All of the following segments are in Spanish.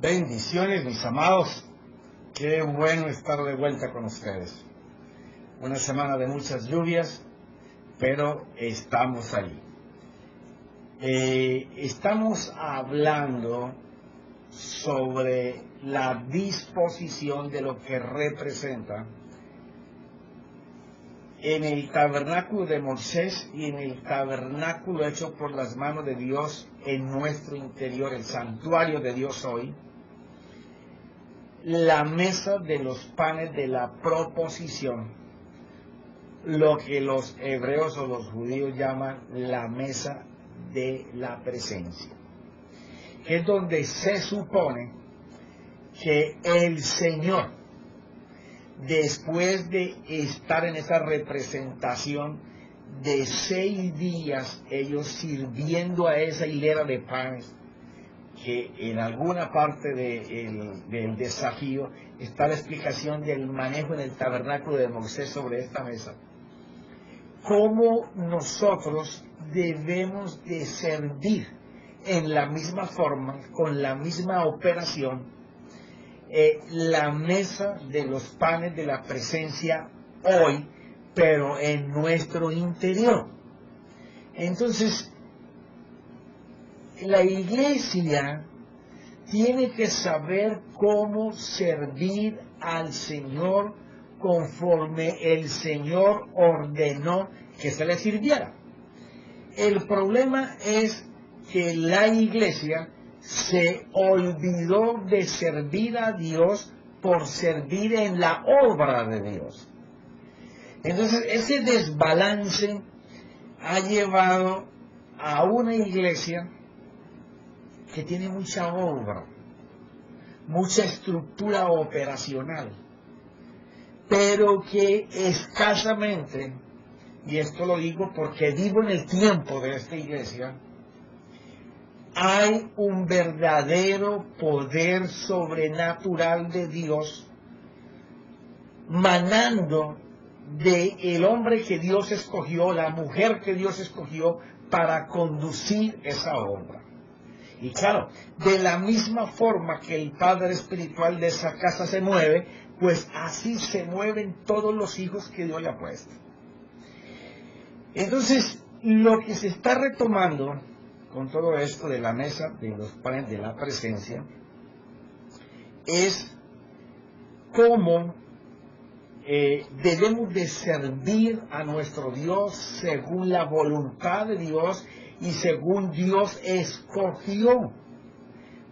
Bendiciones, mis amados. Qué bueno estar de vuelta con ustedes. Una semana de muchas lluvias, pero estamos ahí. Estamos hablando sobre la disposición de lo que representa en el tabernáculo de Moisés y en el tabernáculo hecho por las manos de Dios en nuestro interior, el santuario de Dios hoy, la mesa de los panes de la proposición, lo que los hebreos o los judíos llaman la mesa de la presencia, que es donde se supone que el Señor, después de estar en esa representación de 6 días, ellos sirviendo a esa hilera de panes, que en alguna parte del desafío está la explicación del manejo en el tabernáculo de Moisés sobre esta mesa, cómo nosotros debemos de servir en la misma forma, con la misma operación, la mesa de los panes de la presencia hoy, pero en nuestro interior. Entonces, la iglesia tiene que saber cómo servir al Señor conforme el Señor ordenó que se le sirviera. El problema es que la iglesia se olvidó de servir a Dios por servir en la obra de Dios. Entonces, ese desbalance ha llevado a una iglesia que tiene mucha obra, mucha estructura operacional, pero que escasamente, y esto lo digo porque vivo en el tiempo de esta iglesia, hay un verdadero poder sobrenatural de Dios manando del hombre que Dios escogió, la mujer que Dios escogió para conducir esa obra. Y claro, de la misma forma que el padre espiritual de esa casa se mueve, pues así se mueven todos los hijos que Dios le ha puesto. Entonces, lo que se está retomando con todo esto de la mesa de los panes de la presencia es cómo debemos de servir a nuestro Dios según la voluntad de Dios y según Dios escogió.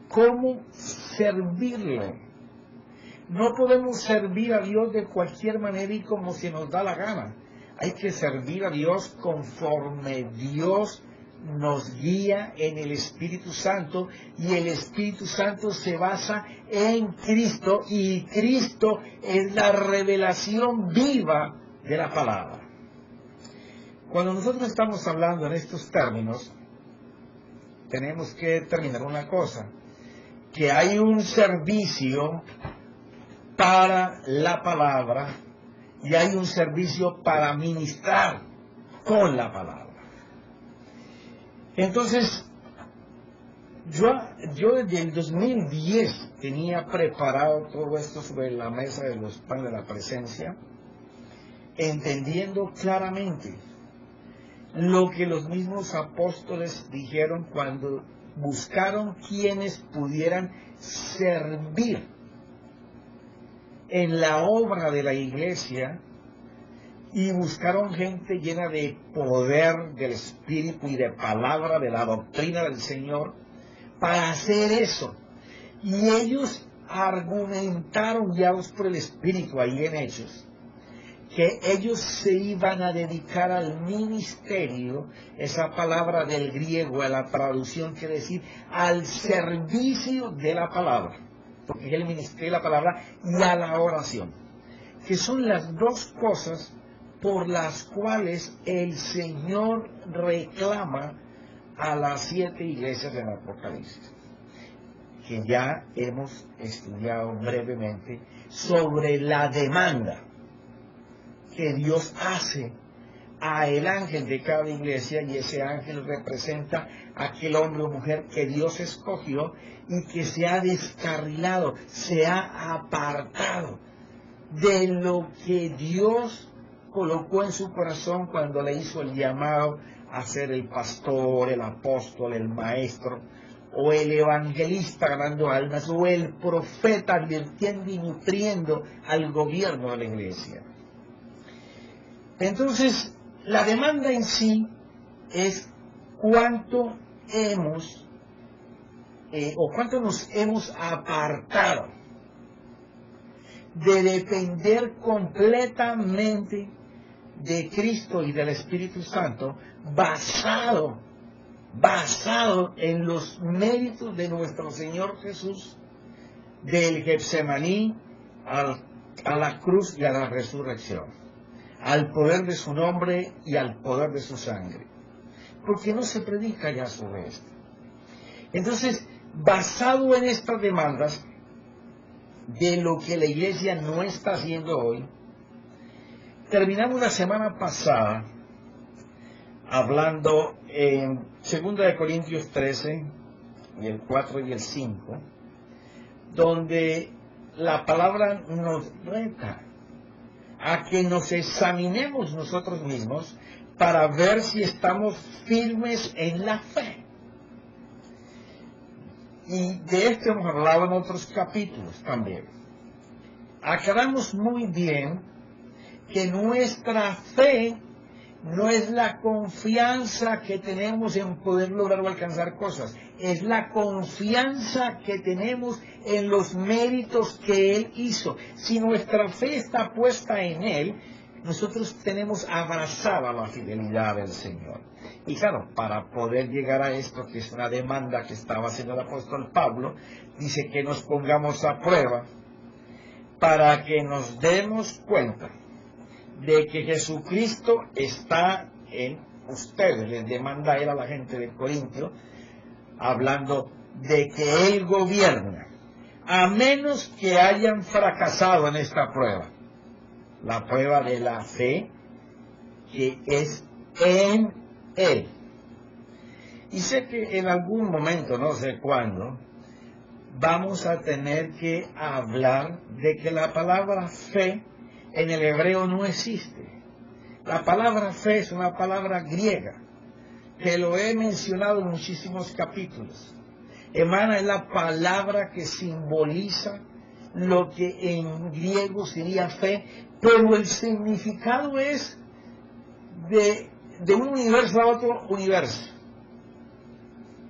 ¿Cómo servirle? No podemos servir a Dios de cualquier manera y como se nos da la gana. Hay que servir a Dios conforme Dios nos guía en el Espíritu Santo, y el Espíritu Santo se basa en Cristo, y Cristo es la revelación viva de la palabra. Cuando nosotros estamos hablando en estos términos, tenemos que determinar una cosa, que hay un servicio para la palabra y hay un servicio para ministrar con la palabra. Entonces, yo desde el 2010 tenía preparado todo esto sobre la mesa de los panes de la presencia, entendiendo claramente lo que los mismos apóstoles dijeron cuando buscaron quienes pudieran servir en la obra de la iglesia, y buscaron gente llena de poder del Espíritu y de palabra, de la doctrina del Señor, para hacer eso. Y ellos argumentaron, guiados por el Espíritu, ahí en Hechos, que ellos se iban a dedicar al ministerio, esa palabra del griego, a la traducción quiere decir al servicio de la palabra, porque es el ministerio de la palabra y a la oración, que son las dos cosas por las cuales el Señor reclama a las 7 iglesias del Apocalipsis, que ya hemos estudiado brevemente sobre la demanda que Dios hace a el ángel de cada iglesia, y ese ángel representa a aquel hombre o mujer que Dios escogió y que se ha descarrilado, se ha apartado de lo que Dios colocó en su corazón cuando le hizo el llamado a ser el pastor, el apóstol, el maestro, o el evangelista ganando almas, o el profeta advirtiendo y nutriendo al gobierno de la iglesia. Entonces, la demanda en sí es cuánto cuánto nos hemos apartado de depender completamente de Cristo y del Espíritu Santo, basado en los méritos de nuestro Señor Jesús, del Getsemaní a la cruz y a la resurrección, al poder de su nombre y al poder de su sangre, porque no se predica ya sobre esto. Entonces, basado en estas demandas de lo que la iglesia no está haciendo hoy, terminamos la semana pasada hablando en 2 Corintios 13, y el 4 y el 5, donde la palabra nos reta a que nos examinemos nosotros mismos para ver si estamos firmes en la fe. Y de esto hemos hablado en otros capítulos también. Aclaramos muy bien que nuestra fe no es la confianza que tenemos en poder lograr o alcanzar cosas, es la confianza que tenemos en los méritos que Él hizo. Si nuestra fe está puesta en Él, nosotros tenemos abrazada la fidelidad del Señor. Y claro, para poder llegar a esto, que es una demanda que estaba haciendo el apóstol Pablo, dice que nos pongamos a prueba para que nos demos cuenta de que Jesucristo está en ustedes. Les demanda Él a la gente de Corintio, hablando de que Él gobierna, a menos que hayan fracasado en esta prueba, la prueba de la fe que es en Él. Y sé que en algún momento, no sé cuándo, vamos a tener que hablar de que la palabra fe en el hebreo no existe. La palabra fe es una palabra griega, que lo he mencionado en muchísimos capítulos. Emana es la palabra que simboliza lo que en griego sería fe, pero el significado es de un universo a otro universo.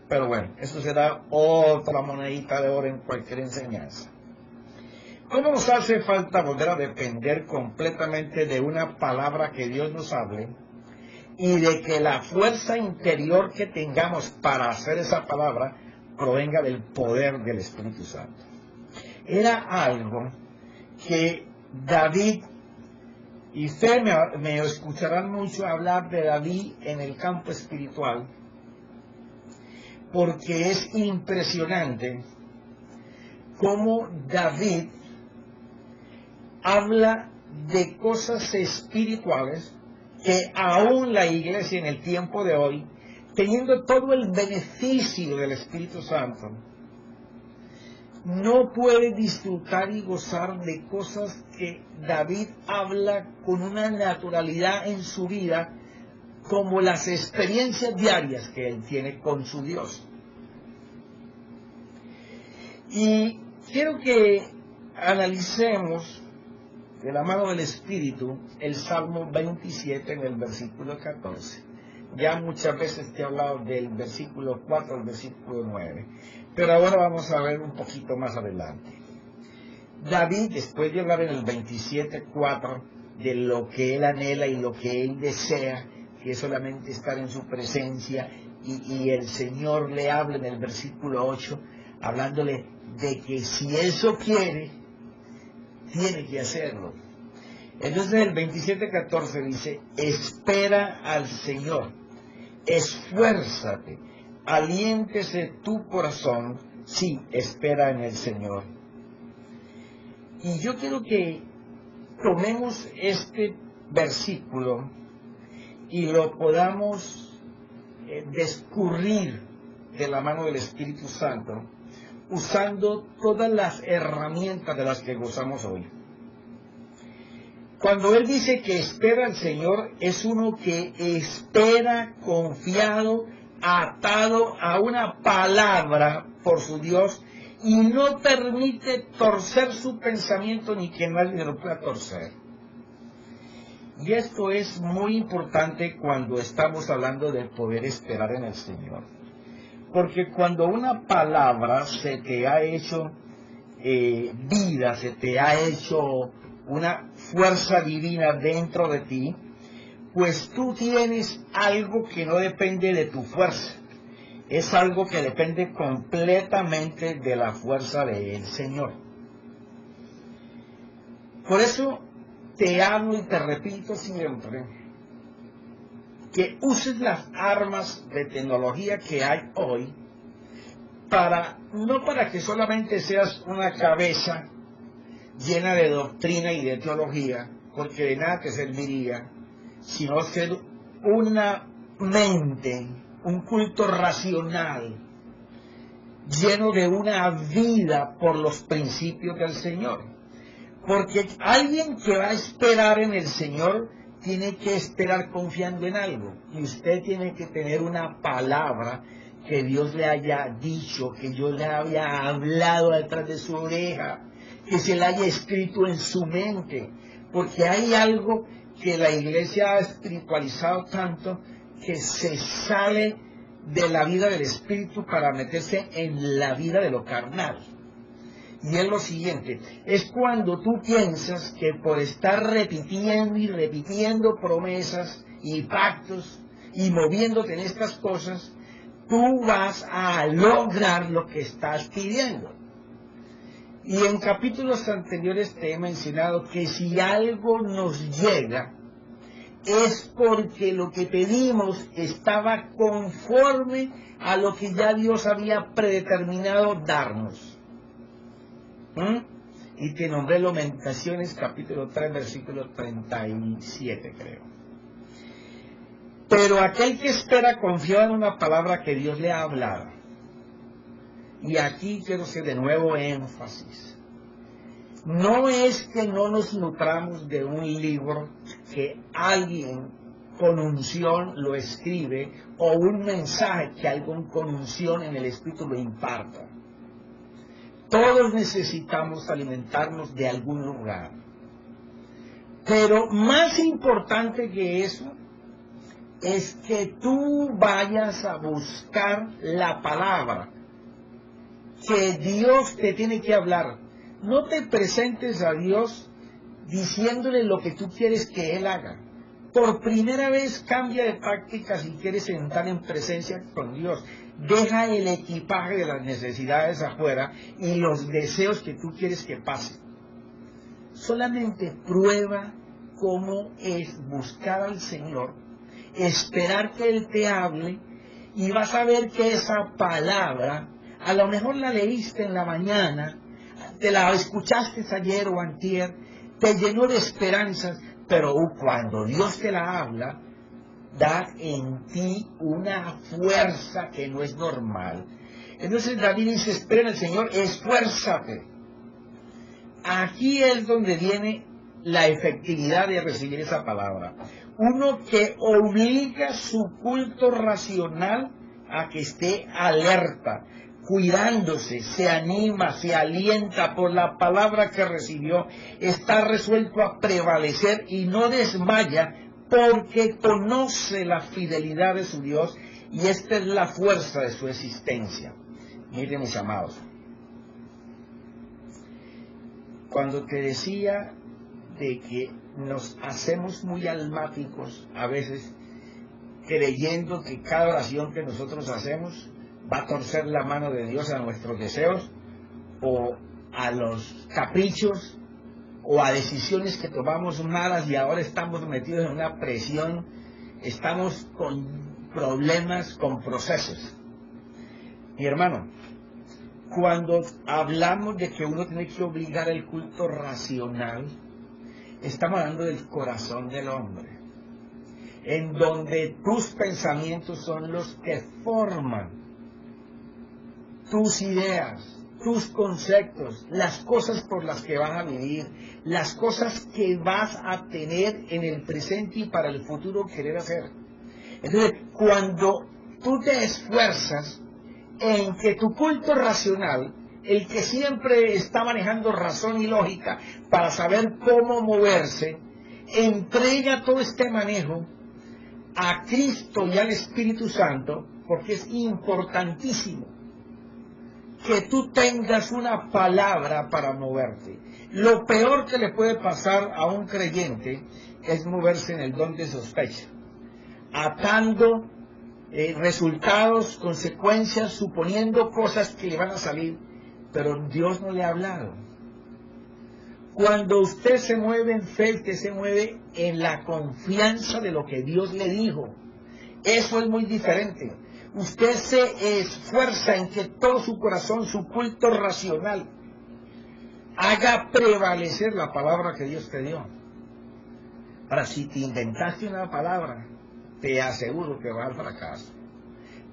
Pero bueno, eso será otra monedita de oro en cualquier enseñanza. ¿Cómo nos hace falta volver a depender completamente de una palabra que Dios nos hable y de que la fuerza interior que tengamos para hacer esa palabra provenga del poder del Espíritu Santo? Era algo que David, y ustedes me escucharán mucho hablar de David en el campo espiritual, porque es impresionante cómo David habla de cosas espirituales que aún la iglesia en el tiempo de hoy, teniendo todo el beneficio del Espíritu Santo, no puede disfrutar y gozar de cosas que David habla con una naturalidad en su vida, como las experiencias diarias que él tiene con su Dios. Y quiero que analicemos de la mano del Espíritu el Salmo 27 en el versículo 14. Ya muchas veces te he hablado del versículo 4 al versículo 9, pero ahora vamos a ver un poquito más adelante. David, después de hablar en el 27:4 de lo que él anhela y lo que él desea, que es solamente estar en su presencia, y el Señor le habla en el versículo 8, hablándole de que si eso quiere, tiene que hacerlo. Entonces el 27:14 dice: espera al Señor, esfuérzate, aliéntese tu corazón, sí, espera en el Señor. Y yo quiero que tomemos este versículo y lo podamos descubrir de la mano del Espíritu Santo, usando todas las herramientas de las que gozamos hoy. Cuando Él dice que espera al Señor, es uno que espera confiado, atado a una palabra por su Dios, y no permite torcer su pensamiento ni que nadie lo pueda torcer. Y esto es muy importante cuando estamos hablando de poder esperar en el Señor. Porque cuando una palabra se te ha hecho vida, se te ha hecho una fuerza divina dentro de ti, pues tú tienes algo que no depende de tu fuerza. Es algo que depende completamente de la fuerza del Señor. Por eso te hablo y te repito siempre que uses las armas de tecnología que hay hoy no para que solamente seas una cabeza llena de doctrina y de teología, porque de nada te serviría, sino ser una mente, un culto racional, lleno de una vida por los principios del Señor. Porque alguien que va a esperar en el Señor tiene que esperar confiando en algo. Y usted tiene que tener una palabra que Dios le haya dicho, que Dios le haya hablado detrás de su oreja, que se le haya escrito en su mente. Porque hay algo que la iglesia ha espiritualizado tanto que se sale de la vida del espíritu para meterse en la vida de lo carnal. Y es lo siguiente, es cuando tú piensas que por estar repitiendo y repitiendo promesas y pactos y moviéndote en estas cosas, tú vas a lograr lo que estás pidiendo. Y en capítulos anteriores te he mencionado que si algo nos llega, es porque lo que pedimos estaba conforme a lo que ya Dios había predeterminado darnos. Y te nombré Lamentaciones capítulo 3 versículo 37, creo. Pero aquel que espera confiado en una palabra que Dios le ha hablado, y aquí quiero hacer de nuevo énfasis, no es que no nos nutramos de un libro que alguien con unción lo escribe, o un mensaje que alguien con unción en el Espíritu lo imparta. Todos necesitamos alimentarnos de algún lugar. Pero más importante que eso es que tú vayas a buscar la palabra que Dios te tiene que hablar. No te presentes a Dios diciéndole lo que tú quieres que Él haga. Por primera vez cambia de táctica si quieres entrar en presencia con Dios. Deja el equipaje de las necesidades afuera y los deseos que tú quieres que pasen. Solamente prueba cómo es buscar al Señor, esperar que Él te hable, y vas a ver que esa palabra, a lo mejor la leíste en la mañana, te la escuchaste ayer o antier, te llenó de esperanzas, pero cuando Dios te la habla, da en ti una fuerza que no es normal. Entonces David dice, espera en el Señor, esfuérzate. Aquí es donde viene la efectividad de recibir esa palabra. Uno que obliga su culto racional a que esté alerta, cuidándose, se anima, se alienta por la palabra que recibió, está resuelto a prevalecer y no desmaya porque conoce la fidelidad de su Dios, y esta es la fuerza de su existencia. Miren, mis amados, cuando te decía de que nos hacemos muy almáticos a veces, creyendo que cada oración que nosotros hacemos va a torcer la mano de Dios a nuestros deseos, o a los caprichos, o a decisiones que tomamos malas y ahora estamos metidos en una presión, estamos con problemas, con procesos. Mi hermano, cuando hablamos de que uno tiene que obligar el culto racional, estamos hablando del corazón del hombre. en donde tus pensamientos son los que forman tus ideas, tus conceptos, las cosas por las que vas a vivir, las cosas que vas a tener en el presente y para el futuro querer hacer. Entonces, cuando tú te esfuerzas en que tu culto racional, el que siempre está manejando razón y lógica para saber cómo moverse, entrega todo este manejo a Cristo y al Espíritu Santo, porque es importantísimo que tú tengas una palabra para moverte. Lo peor que le puede pasar a un creyente es moverse en el don de sospecha, atando resultados, consecuencias, suponiendo cosas que le van a salir, pero Dios no le ha hablado. Cuando usted se mueve en fe, usted se mueve en la confianza de lo que Dios le dijo. Eso es muy diferente. Usted se esfuerza en que todo su corazón, su culto racional, haga prevalecer la palabra que Dios te dio. Ahora, si te inventaste una palabra, te aseguro que va al fracaso.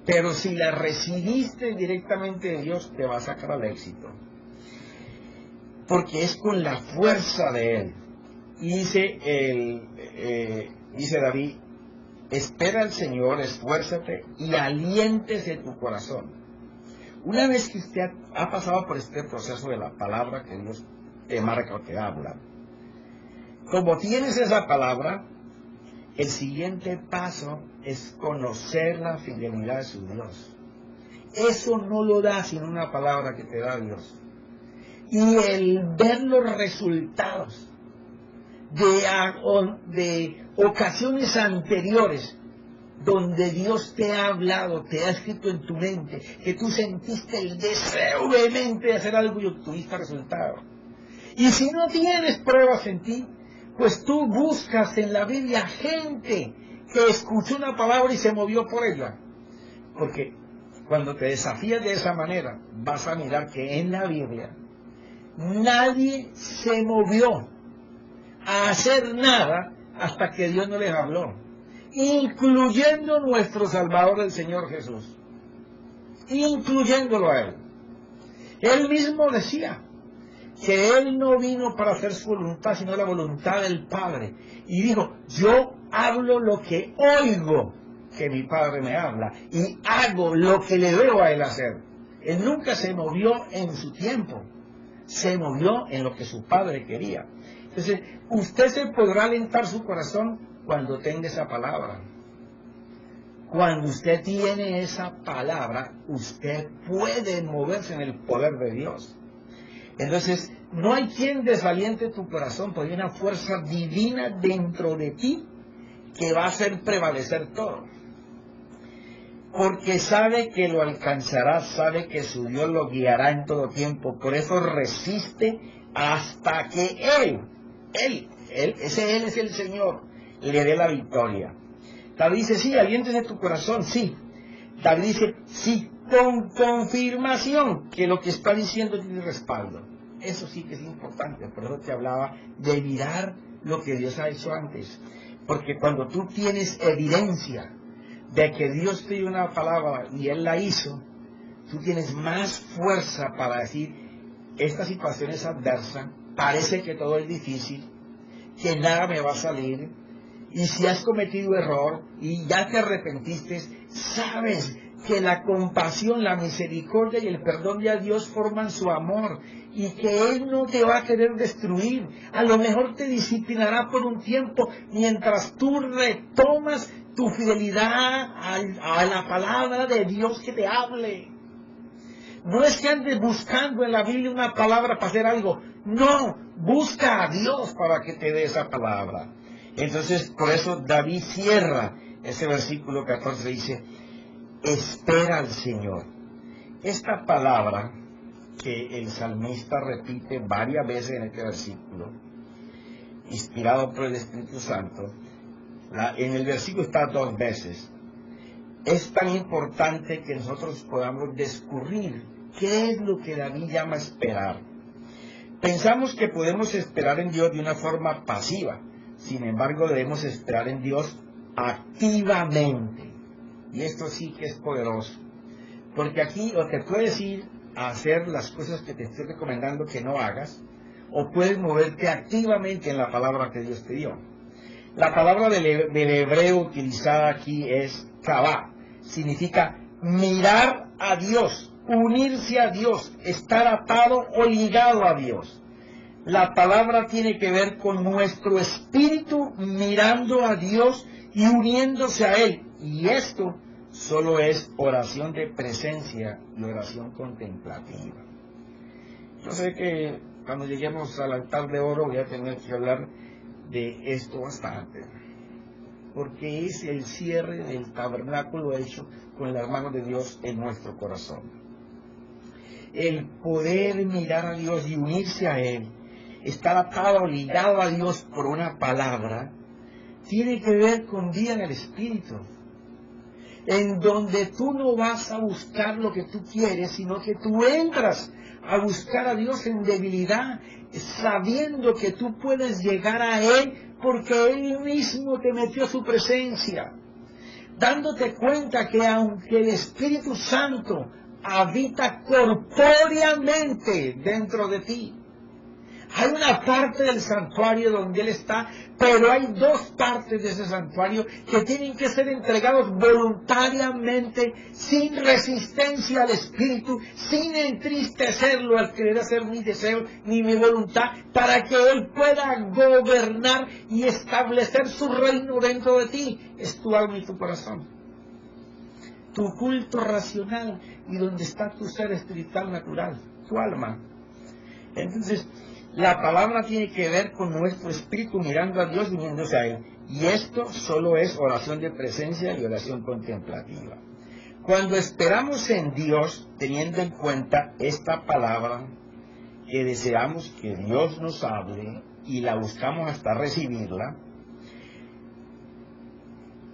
Pero si la recibiste directamente de Dios, te va a sacar al éxito. Porque es con la fuerza de Él. Y dice David, espera al Señor, esfuérzate y aliéntese tu corazón. Una vez que usted ha pasado por este proceso de la palabra que Dios te marca o te habla, como tienes esa palabra, el siguiente paso es conocer la fidelidad de su Dios. Eso no lo da sino una palabra que te da Dios. Y el ver los resultados de ocasiones anteriores donde Dios te ha hablado, te ha escrito en tu mente, que tú sentiste el deseo vehemente de hacer algo y obtuviste resultado. Y si no tienes pruebas en ti, pues tú buscas en la Biblia gente que escuchó una palabra y se movió por ella. Porque cuando te desafías de esa manera, vas a mirar que en la Biblia nadie se movió a hacer nada hasta que Dios no les habló, incluyendo nuestro Salvador, el Señor Jesús, incluyéndolo a Él. Él mismo decía que Él no vino para hacer su voluntad, sino la voluntad del Padre. Y dijo, yo hablo lo que oigo que mi Padre me habla, y hago lo que le veo a Él hacer. Él nunca se movió en su tiempo, se movió en lo que su Padre quería. Entonces, usted se podrá alentar su corazón cuando tenga esa palabra. Cuando usted tiene esa palabra, usted puede moverse en el poder de Dios. Entonces, no hay quien desaliente tu corazón, porque hay una fuerza divina dentro de ti que va a hacer prevalecer todo. Porque sabe que lo alcanzará, sabe que su Dios lo guiará en todo tiempo. Por eso resiste hasta que Él es el Señor, le dé la victoria. David dice, sí, aliéntese tu corazón, sí. David dice, sí, con confirmación que lo que está diciendo tiene respaldo. Eso sí que es importante, por eso te hablaba de mirar lo que Dios ha hecho antes. Porque cuando tú tienes evidencia de que Dios te dio una palabra y Él la hizo, tú tienes más fuerza para decir, esta situación es adversa, parece que todo es difícil, que nada me va a salir, y si has cometido error y ya te arrepentiste, sabes que la compasión, la misericordia y el perdón de Dios forman su amor, y que Él no te va a querer destruir. A lo mejor te disciplinará por un tiempo mientras tú retomas tu fidelidad a la palabra de Dios que te hable. No es que andes buscando en la Biblia una palabra para hacer algo. No, busca a Dios para que te dé esa palabra. Entonces, por eso David cierra ese versículo 14, dice, espera al Señor. Esta palabra que el salmista repite varias veces en este versículo, inspirado por el Espíritu Santo, en el versículo está 2 veces. Es tan importante que nosotros podamos descubrir qué es lo que David llama esperar. Pensamos que podemos esperar en Dios de una forma pasiva. Sin embargo, debemos esperar en Dios activamente. Y esto sí que es poderoso. Porque aquí o te puedes ir a hacer las cosas que te estoy recomendando que no hagas, o puedes moverte activamente en la palabra que Dios te dio. La palabra del hebreo utilizada aquí es kavá. Significa mirar a Dios, unirse a Dios, estar atado o ligado a Dios. La palabra tiene que ver con nuestro espíritu mirando a Dios y uniéndose a Él. Y esto solo es oración de presencia y oración contemplativa. Yo sé que cuando lleguemos al altar de oro voy a tener que hablar de esto bastante, porque es el cierre del tabernáculo hecho con las manos de Dios en nuestro corazón. El poder mirar a Dios y unirse a Él, estar atado, ligado a Dios por una palabra, tiene que ver con vida en el Espíritu, en donde tú no vas a buscar lo que tú quieres, sino que tú entras a buscar a Dios en debilidad, sabiendo que tú puedes llegar a Él porque Él mismo te metió a su presencia, dándote cuenta que aunque el Espíritu Santo habita corpóreamente dentro de ti, hay una parte del santuario donde Él está, pero hay dos partes de ese santuario que tienen que ser entregados voluntariamente, sin resistencia al Espíritu, sin entristecerlo al querer hacer mi deseo ni mi voluntad, para que Él pueda gobernar y establecer su reino dentro de ti. Es tu alma y tu corazón, tu culto racional y donde está tu ser espiritual natural, tu alma. Entonces, la palabra tiene que ver con nuestro espíritu mirando a Dios y uniéndose a Él. Y esto solo es oración de presencia y oración contemplativa. Cuando esperamos en Dios, teniendo en cuenta esta palabra, que deseamos que Dios nos hable y la buscamos hasta recibirla,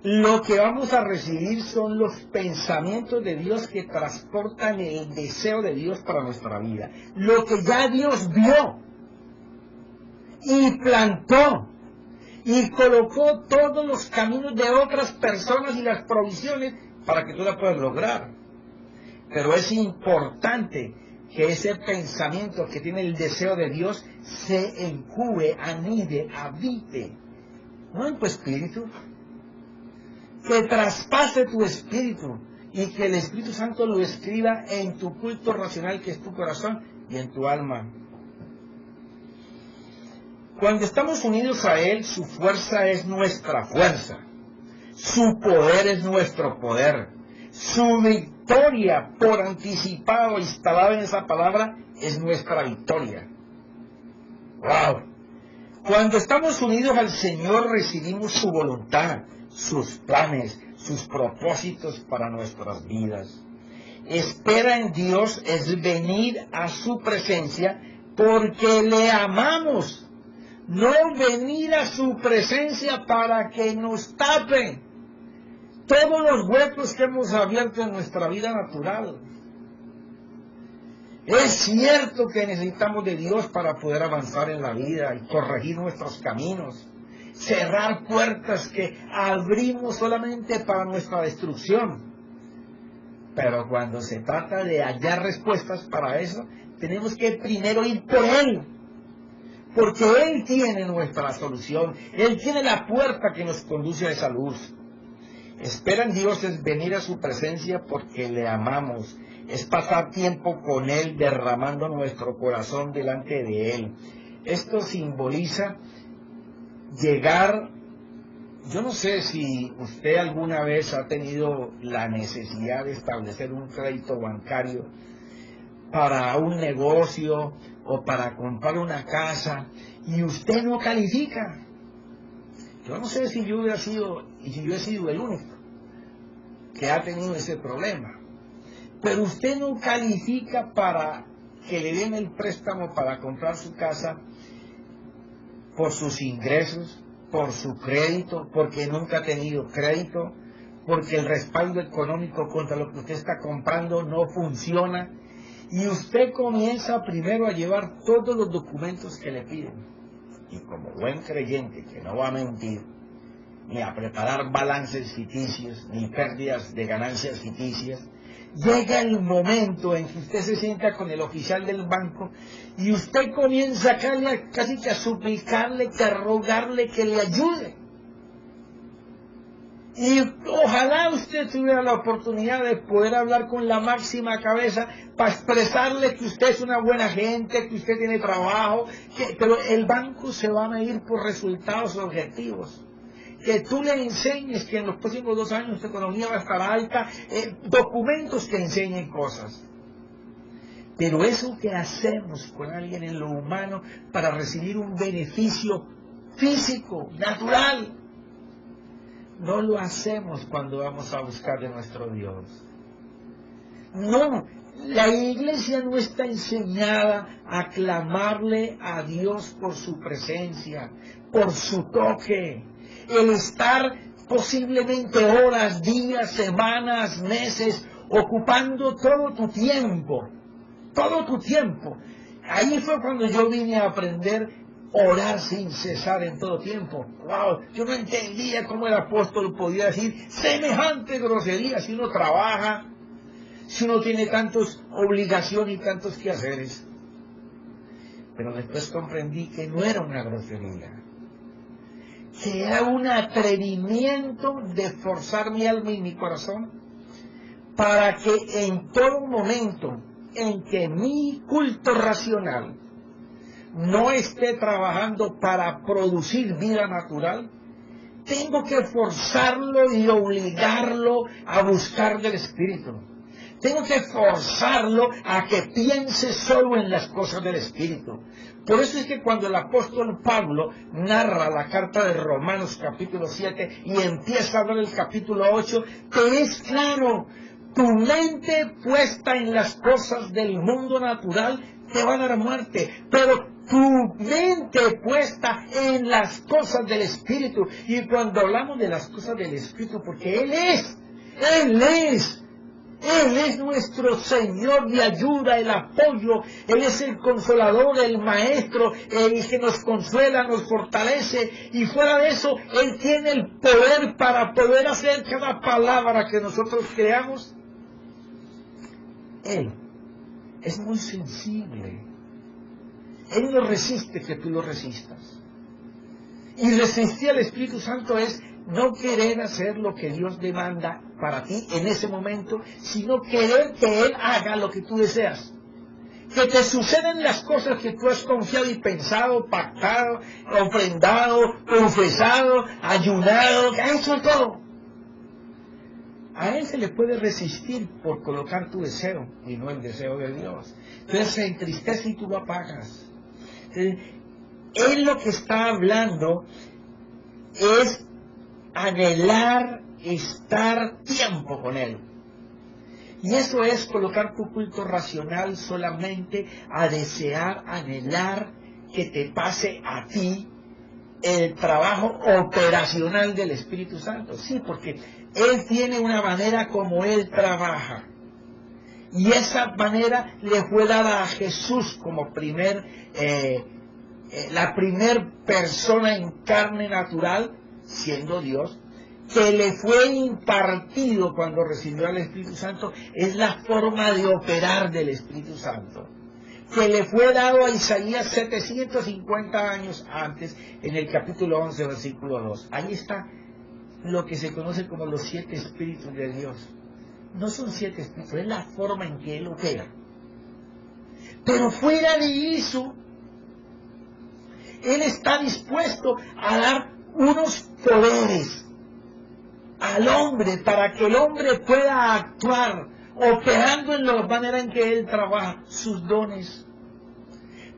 lo que vamos a recibir son los pensamientos de Dios que transportan el deseo de Dios para nuestra vida. Lo que ya Dios vio y plantó y colocó todos los caminos de otras personas y las provisiones para que tú la puedas lograr. Pero es importante que ese pensamiento que tiene el deseo de Dios se incube, anide, habite, no en tu espíritu, que traspase tu espíritu y que el Espíritu Santo lo escriba en tu culto racional, que es tu corazón, y en tu alma. Cuando estamos unidos a Él, su fuerza es nuestra fuerza, su poder es nuestro poder, su victoria por anticipado, instalada en esa palabra, es nuestra victoria. ¡Wow! Cuando estamos unidos al Señor, recibimos su voluntad, sus planes, sus propósitos para nuestras vidas. Espera en Dios es venir a su presencia porque le amamos. No venir a su presencia para que nos tape todos los huecos que hemos abierto en nuestra vida natural. Es cierto que necesitamos de Dios para poder avanzar en la vida y corregir nuestros caminos, cerrar puertas que abrimos solamente para nuestra destrucción. Pero cuando se trata de hallar respuestas para eso, tenemos que primero ir por Él. Porque Él tiene nuestra solución. Él tiene la puerta que nos conduce a esa luz. Espera en Dios es venir a su presencia porque le amamos. Es pasar tiempo con Él, derramando nuestro corazón delante de Él. Esto simboliza llegar. Yo no sé si usted alguna vez ha tenido la necesidad de establecer un crédito bancario para un negocio o para comprar una casa y usted no califica. Yo no sé si yo he sido el único que ha tenido ese problema, pero usted no califica para que le den el préstamo para comprar su casa por sus ingresos, por su crédito, porque nunca ha tenido crédito, porque el respaldo económico contra lo que usted está comprando no funciona. Y usted comienza primero a llevar todos los documentos que le piden. Y como buen creyente que no va a mentir, ni a preparar balances ficticios, ni pérdidas de ganancias ficticias. Llega el momento en que usted se sienta con el oficial del banco y usted comienza casi que a suplicarle, que a rogarle que le ayude. Y ojalá usted tuviera la oportunidad de poder hablar con la máxima cabeza para expresarle que usted es una buena gente, que usted tiene trabajo, pero el banco se va a medir por resultados objetivos. Que tú le enseñes que en los próximos 2 años tu economía va a estar alta, documentos que enseñen cosas. Pero eso que hacemos con alguien en lo humano para recibir un beneficio físico, natural, no lo hacemos cuando vamos a buscar de nuestro Dios. No, la iglesia no está enseñada a clamarle a Dios por su presencia, por su toque. El estar posiblemente horas, días, semanas, meses, ocupando todo tu tiempo. Ahí fue cuando yo vine a aprender orar sin cesar en todo tiempo. ¡Wow! Yo no entendía cómo el apóstol podía decir semejante grosería si uno trabaja, si uno tiene tantas obligaciones y tantos quehaceres. Pero después comprendí que no era una grosería, que era un atrevimiento de forzar mi alma y mi corazón para que en todo momento en que mi culto racional no esté trabajando para producir vida natural, tengo que forzarlo y obligarlo a buscar del Espíritu. Tengo que forzarlo a que piense solo en las cosas del Espíritu. Por eso es que cuando el apóstol Pablo narra la carta de Romanos capítulo 7 y empieza a hablar el capítulo 8, te es claro, tu mente puesta en las cosas del mundo natural te va a dar muerte, pero tu mente puesta en las cosas del Espíritu. Y cuando hablamos de las cosas del Espíritu, porque Él es nuestro Señor de ayuda, el apoyo, Él es el consolador, el maestro, el que nos consuela, nos fortalece, y fuera de eso, Él tiene el poder para poder hacer cada palabra que nosotros creamos. Él es muy sensible. Él no resiste que tú lo resistas. Y resistir al Espíritu Santo es no querer hacer lo que Dios demanda para ti en ese momento, sino querer que Él haga lo que tú deseas. Que te suceden las cosas que tú has confiado y pensado, pactado, ofrendado, confesado, ayunado, que has hecho todo. A Él se le puede resistir por colocar tu deseo y no el deseo de Dios. Entonces se entristece y tú lo apagas. Él lo que está hablando es anhelar estar tiempo con Él. Y eso es colocar tu culto racional solamente a desear, anhelar que te pase a ti el trabajo operacional del Espíritu Santo. Sí, porque Él tiene una manera como Él trabaja. Y esa manera le fue dada a Jesús como la primer persona en carne natural, siendo Dios, que le fue impartido cuando recibió al Espíritu Santo. Es la forma de operar del Espíritu Santo, que le fue dado a Isaías 750 años antes, en el capítulo 11, versículo 2. Ahí está lo que se conoce como los 7 espíritus de Dios. No son 7 espíritus, es la forma en que Él opera. Pero fuera de eso, Él está dispuesto a dar unos poderes al hombre para que el hombre pueda actuar operando en la manera en que Él trabaja, sus dones.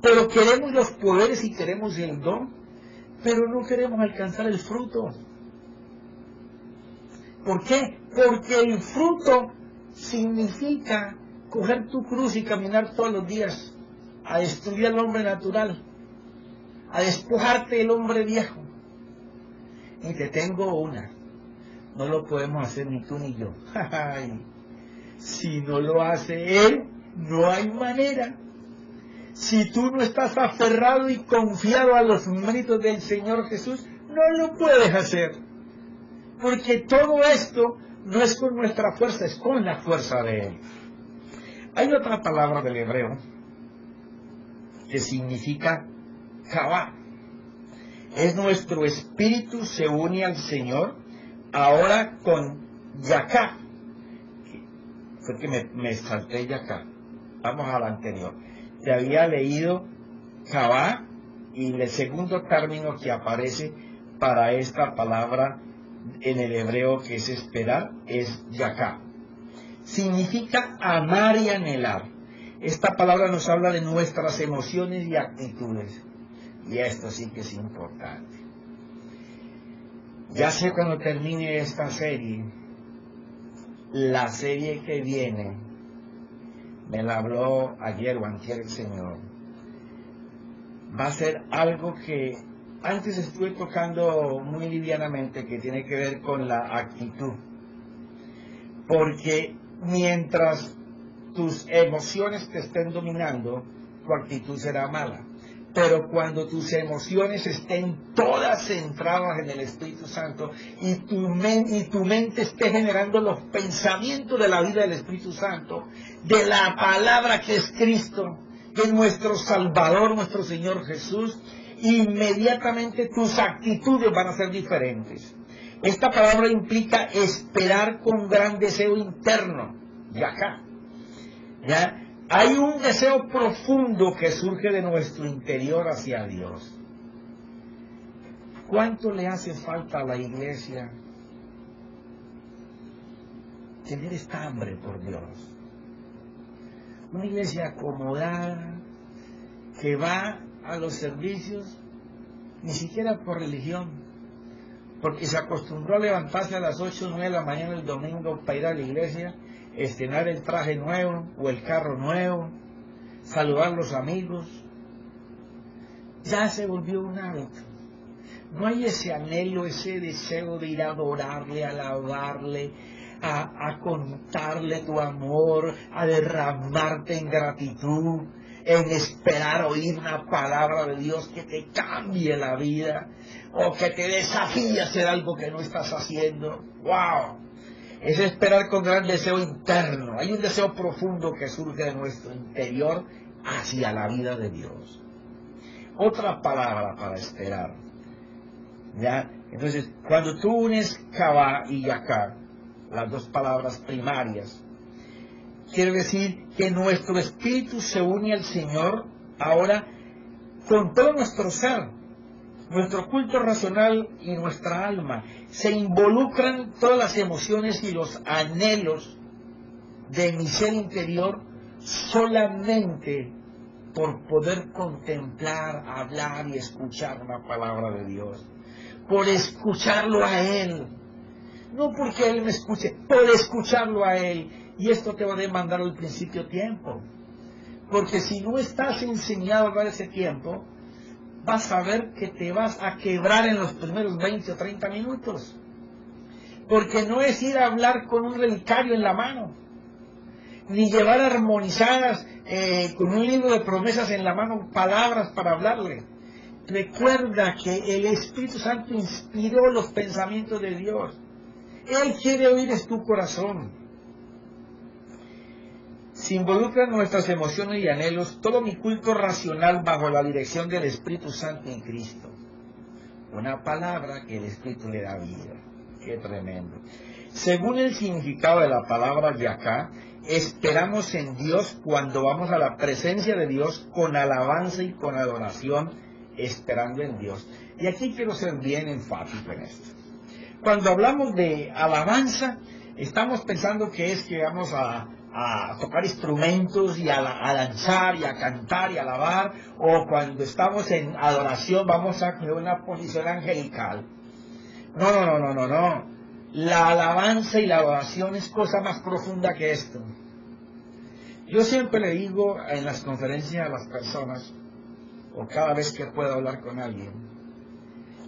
Pero queremos los poderes y queremos el don, pero no queremos alcanzar el fruto. ¿Por qué? Porque el fruto significa coger tu cruz y caminar todos los días a destruir al hombre natural, a despojarte del hombre viejo. Y te tengo una: no lo podemos hacer ni tú ni yo. Si no lo hace Él, no hay manera. Si tú no estás aferrado y confiado a los méritos del Señor Jesús, no lo puedes hacer. Porque todo esto no es con nuestra fuerza, es con la fuerza de Él. Hay otra palabra del hebreo que significa Kavá. Es nuestro espíritu se une al Señor, ahora con Yaká. Fue que me salté Yaká. Vamos a la anterior. Te había leído Kavá y el segundo término que aparece para esta palabra en el hebreo que es esperar es Yaká. Significa amar y anhelar. Esta palabra nos habla de nuestras emociones y actitudes. Y esto sí que es importante. Ya sé cuando termine esta serie, la serie que viene, me la habló ayer o antier el Señor, va a ser algo que antes estuve tocando muy livianamente, que tiene que ver con la actitud. Porque mientras tus emociones te estén dominando, tu actitud será mala. Pero cuando tus emociones estén todas centradas en el Espíritu Santo y tu mente esté generando los pensamientos de la vida del Espíritu Santo, de la palabra que es Cristo, que es nuestro Salvador, nuestro Señor Jesús, inmediatamente tus actitudes van a ser diferentes. Esta palabra implica esperar con gran deseo interno. Y acá, ¿ya? Hay un deseo profundo que surge de nuestro interior hacia Dios. ¿Cuánto le hace falta a la iglesia tener esta hambre por Dios? Una iglesia acomodada, que va a los servicios, ni siquiera por religión, porque se acostumbró a levantarse a las 8 o 9 de la mañana el domingo para ir a la iglesia, estrenar el traje nuevo o el carro nuevo, saludar a los amigos. Ya se volvió un hábito. No hay ese anhelo, ese deseo de ir a adorarle, a alabarle, a contarle tu amor, a derramarte en gratitud, en esperar oír una palabra de Dios que te cambie la vida o que te desafíe a hacer algo que no estás haciendo. ¡Wow! Es esperar con gran deseo interno. Hay un deseo profundo que surge de nuestro interior hacia la vida de Dios. Otra palabra para esperar. ¿Ya? Entonces, cuando tú unes Kavá y Yaká, las dos palabras primarias, quiere decir que nuestro espíritu se une al Señor ahora con todo nuestro ser. Nuestro culto racional y nuestra alma se involucran todas las emociones y los anhelos de mi ser interior solamente por poder contemplar, hablar y escuchar una palabra de Dios, por escucharlo a Él, no porque Él me escuche, por escucharlo a Él. Y esto te va a demandar al principio tiempo, porque si no estás enseñado a dar ese tiempo, vas a ver que te vas a quebrar en los primeros 20 o 30 minutos. Porque no es ir a hablar con un relicario en la mano, ni llevar armonizadas con un libro de promesas en la mano, palabras para hablarle. Recuerda que el Espíritu Santo inspiró los pensamientos de Dios. Él quiere oír en tu corazón. Se involucran nuestras emociones y anhelos, todo mi culto racional bajo la dirección del Espíritu Santo en Cristo. Una palabra que el Espíritu le da vida. Qué tremendo. Según el significado de la palabra Yaká, esperamos en Dios cuando vamos a la presencia de Dios con alabanza y con adoración, esperando en Dios. Y aquí quiero ser bien enfático en esto. Cuando hablamos de alabanza, estamos pensando que es que vamos a tocar instrumentos y a danzar y a cantar y a alabar, o cuando estamos en adoración vamos a crear una posición angelical. No. La alabanza y la adoración es cosa más profunda que esto. Yo siempre le digo en las conferencias a las personas, o cada vez que puedo hablar con alguien,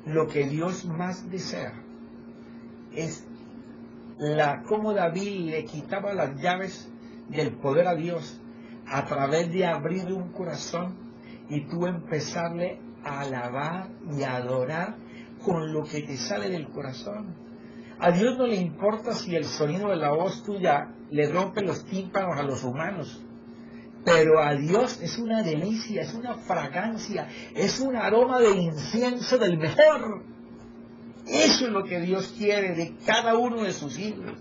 lo que Dios más desea es cómo David le quitaba las llaves del poder a Dios a través de abrir un corazón y tú empezarle a alabar y a adorar con lo que te sale del corazón. A Dios no le importa si el sonido de la voz tuya le rompe los tímpanos a los humanos. Pero a Dios es una delicia, es una fragancia, es un aroma de incienso del mejor. Eso es lo que Dios quiere de cada uno de sus hijos.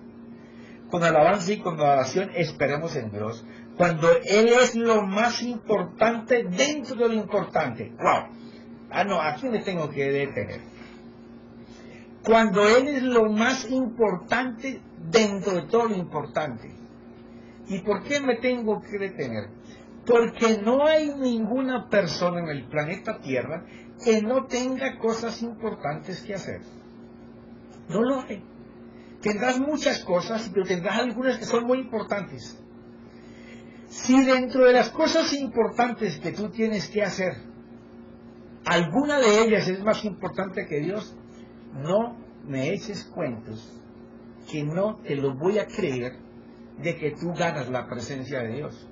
Con alabanza y con adoración esperemos en Dios. Cuando Él es lo más importante dentro de lo importante. ¡Wow! Ah, no, aquí me tengo que detener. Cuando Él es lo más importante dentro de todo lo importante. ¿Y por qué me tengo que detener? Porque no hay ninguna persona en el planeta Tierra que no tenga cosas importantes que hacer. No lo hay. Tendrás muchas cosas, pero tendrás algunas que son muy importantes. Si dentro de las cosas importantes que tú tienes que hacer, alguna de ellas es más importante que Dios, no me eches cuentos, que no te lo voy a creer de que tú ganas la presencia de Dios.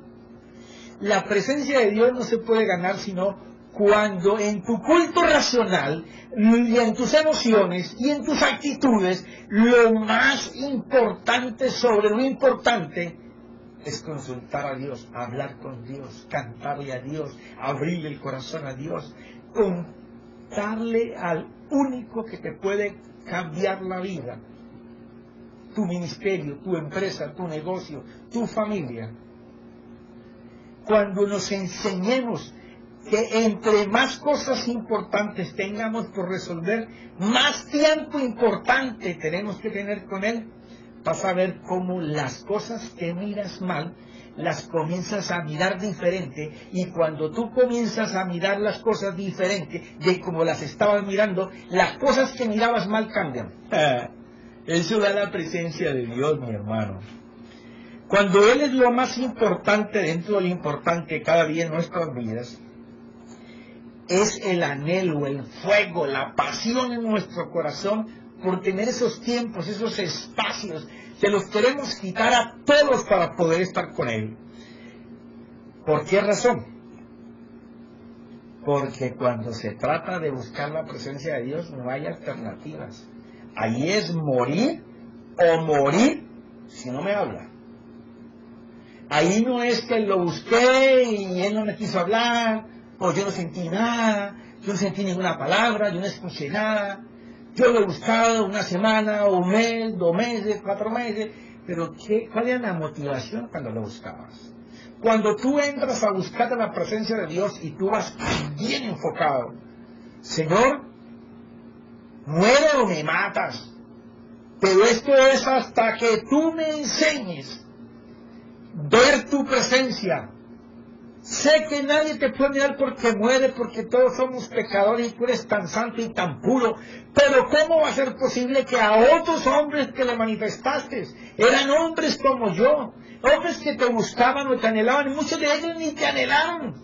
La presencia de Dios no se puede ganar sino cuando en tu culto racional y en tus emociones y en tus actitudes lo más importante sobre lo importante es consultar a Dios, hablar con Dios, cantarle a Dios, abrirle el corazón a Dios, contarle al único que te puede cambiar la vida, tu ministerio, tu empresa, tu negocio, tu familia. Cuando nos enseñemos que entre más cosas importantes tengamos por resolver, más tiempo importante tenemos que tener con Él, vas a ver cómo las cosas que miras mal, las comienzas a mirar diferente, y cuando tú comienzas a mirar las cosas diferente de como las estabas mirando, las cosas que mirabas mal cambian. Eso da la presencia de Dios, mi hermano. Cuando Él es lo más importante dentro de lo importante cada día en nuestras vidas, es el anhelo, el fuego, la pasión en nuestro corazón por tener esos tiempos, esos espacios. Se los queremos quitar a todos para poder estar con Él. ¿Por qué razón? Porque cuando se trata de buscar la presencia de Dios no hay alternativas. Ahí es morir o morir si no me habla. Ahí no es que lo busqué y Él no me quiso hablar, o yo no sentí nada, yo no sentí ninguna palabra, yo no escuché nada. Yo lo he buscado una semana, o un mes, 2 meses, 4 meses, pero ¿cuál era la motivación cuando lo buscabas? Cuando tú entras a buscar la presencia de Dios y tú vas bien enfocado, Señor, muero o me matas, pero esto es hasta que tú me enseñes ver tu presencia. Sé que nadie te puede mirar porque muere, porque todos somos pecadores y tú eres tan santo y tan puro, pero ¿cómo va a ser posible que a otros hombres que le manifestaste eran hombres como yo, hombres que te buscaban o te anhelaban, y muchos de ellos ni te anhelaron,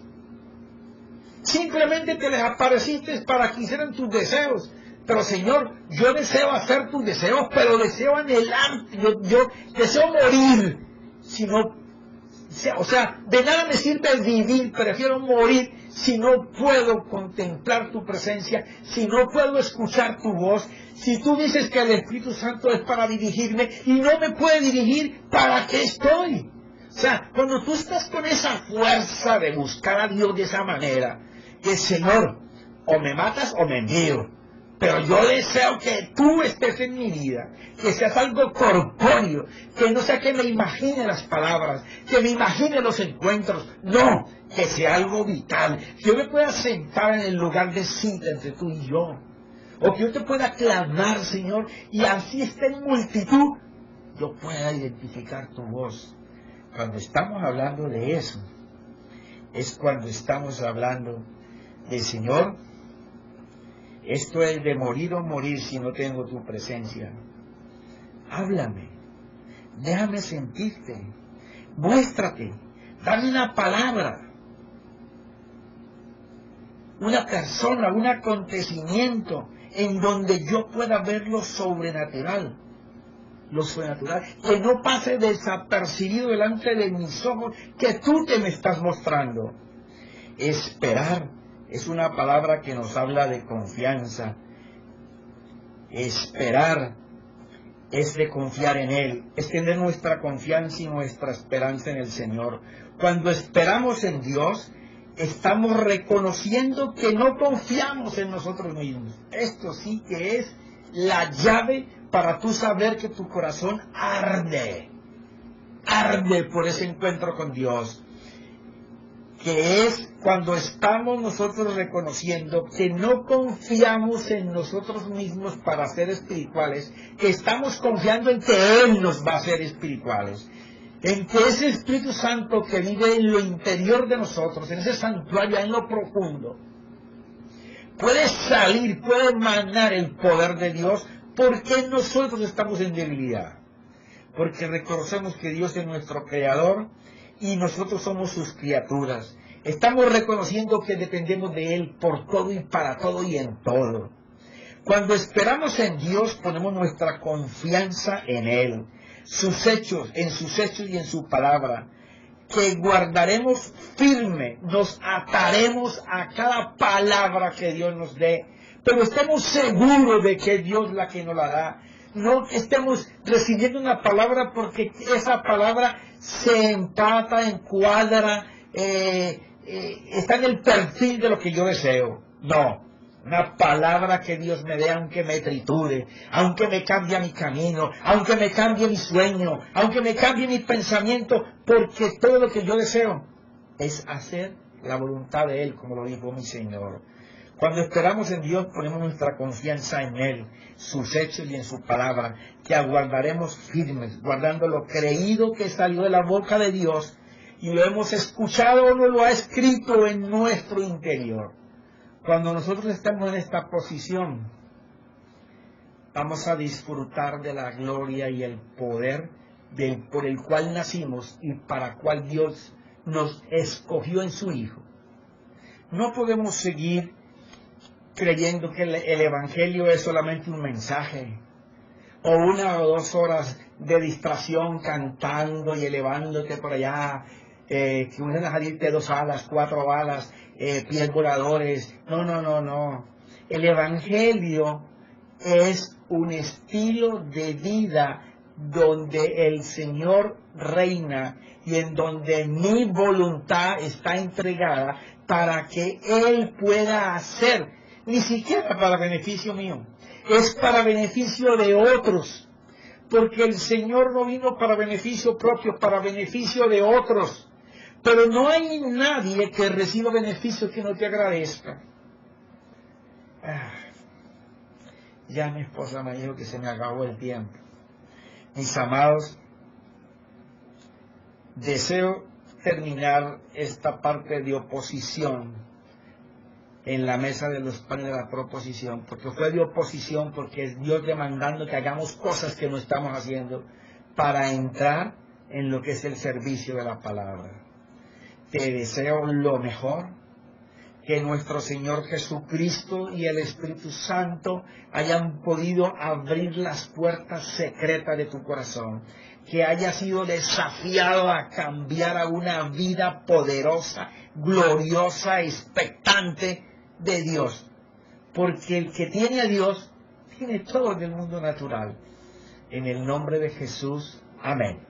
simplemente te les apareciste para que hicieran tus deseos? Pero Señor, yo deseo hacer tus deseos, pero deseo anhelarte, yo deseo morir, si no, o sea, de nada me sirve vivir, prefiero morir si no puedo contemplar tu presencia, si no puedo escuchar tu voz. Si tú dices que el Espíritu Santo es para dirigirme y no me puede dirigir, ¿para qué estoy? O sea, cuando tú estás con esa fuerza de buscar a Dios de esa manera, que Señor, o me matas o me envío, pero yo deseo que tú estés en mi vida, que seas algo corpóreo, que no sea que me imagine las palabras, que me imagine los encuentros, no, que sea algo vital, que yo me pueda sentar en el lugar de cita entre tú y yo, o que yo te pueda clamar, Señor, y así esté en multitud, yo pueda identificar tu voz. Cuando estamos hablando de eso, es cuando estamos hablando de Señor, esto es de morir o morir si no tengo tu presencia. Háblame, déjame sentirte, muéstrate, dame una palabra, una persona, un acontecimiento en donde yo pueda ver lo sobrenatural, que no pase desapercibido delante de mis ojos, que tú te me estás mostrando. Esperar es una palabra que nos habla de confianza. Esperar es de confiar en Él, es tener nuestra confianza y nuestra esperanza en el Señor. Cuando esperamos en Dios, estamos reconociendo que no confiamos en nosotros mismos. Esto sí que es la llave para tú saber que tu corazón arde por ese encuentro con Dios. Que es cuando estamos nosotros reconociendo que no confiamos en nosotros mismos para ser espirituales, que estamos confiando en que Él nos va a hacer espirituales, en que ese Espíritu Santo que vive en lo interior de nosotros, en ese santuario, en lo profundo, puede salir, puede emanar el poder de Dios, porque nosotros estamos en debilidad, porque reconocemos que Dios es nuestro Creador, y nosotros somos sus criaturas. Estamos reconociendo que dependemos de Él por todo y para todo y en todo. Cuando esperamos en Dios, ponemos nuestra confianza en Él, en sus hechos y en su palabra, que guardaremos firme, nos ataremos a cada palabra que Dios nos dé, pero estamos seguros de que es Dios la que nos la da. No estemos recibiendo una palabra porque esa palabra se empata, encuadra, está en el perfil de lo que yo deseo. No, una palabra que Dios me dé, aunque me triture, aunque me cambie mi camino, aunque me cambie mi sueño, aunque me cambie mi pensamiento, porque todo lo que yo deseo es hacer la voluntad de Él, como lo dijo mi Señor. Cuando esperamos en Dios, ponemos nuestra confianza en Él, sus hechos y en su palabra, que aguardaremos firmes, guardando lo creído que salió de la boca de Dios, y lo hemos escuchado o no lo ha escrito en nuestro interior. Cuando nosotros estamos en esta posición, vamos a disfrutar de la gloria y el poder por el cual nacimos y para cual Dios nos escogió en su Hijo. No podemos seguir creyendo que el Evangelio es solamente un mensaje, o 1 o 2 horas de distracción cantando y elevándote por allá, que van a salirte 2 alas, 4 alas, pies voladores. No. El Evangelio es un estilo de vida donde el Señor reina y en donde mi voluntad está entregada para que Él pueda hacer. Ni siquiera para beneficio mío, es para beneficio de otros, porque el Señor no vino para beneficio propio, para beneficio de otros. Pero no hay nadie que reciba beneficio que no te agradezca. Ya mi esposa me dijo que se me acabó el tiempo. Mis amados, deseo terminar esta parte de oposición en la mesa de los panes de la proposición, porque fue de oposición, porque es Dios demandando que hagamos cosas que no estamos haciendo para entrar en lo que es el servicio de la palabra. Te deseo lo mejor, que nuestro Señor Jesucristo y el Espíritu Santo hayan podido abrir las puertas secretas de tu corazón, que hayas sido desafiado a cambiar a una vida poderosa, gloriosa, expectante de Dios, porque el que tiene a Dios tiene todo en el mundo natural. En el nombre de Jesús, amén.